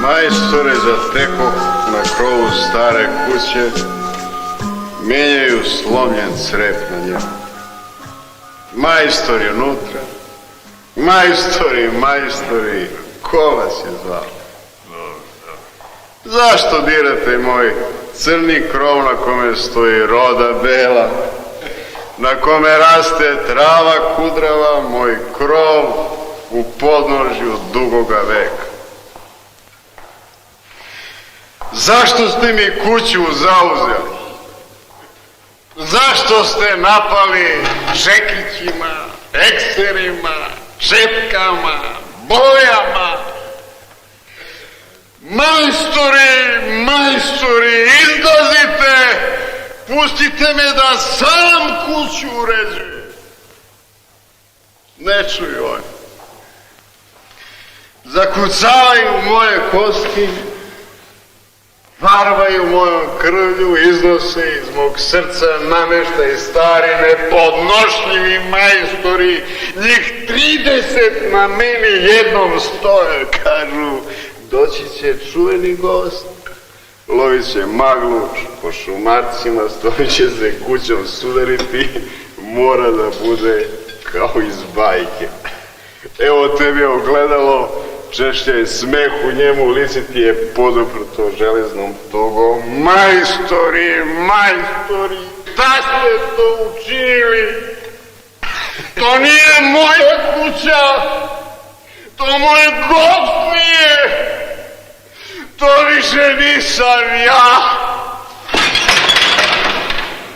Majstore zatekoh na krovu stare kuće, menjaju slomljen crep na njemu. Majstori unutra, majstori, ko vas je zvao? Zašto dirate moj crni krov na kome stoji roda bela, na kome raste trava kudrava, moj krov u podnožju dugoga veka? Zašto ste mi kuću zauzeli? Zašto ste napali šekićima, ekserima, čepkama, bojama? Majstori, izlazite! Pustite me da sam kuću uređujem. Ne čuju oni. Zakucavaju moje kosti, varvaju mojom krvlju, iznose iz mog srca nameštaj stari, nepodnošljivi majstori, njih 30 na meni jednom stoje, kažu, doći će čuveni gost, lovit će maglu po šumarcima, stojit će se kućom sudariti, mora da bude kao iz bajke. Evo tebi ogledalo, češće smeh u njemu, lice ti je poduprto železnom tugom. Majstori, šta ste to učinili? To nije moja kuća, to moj gost nije, to više nisam ja.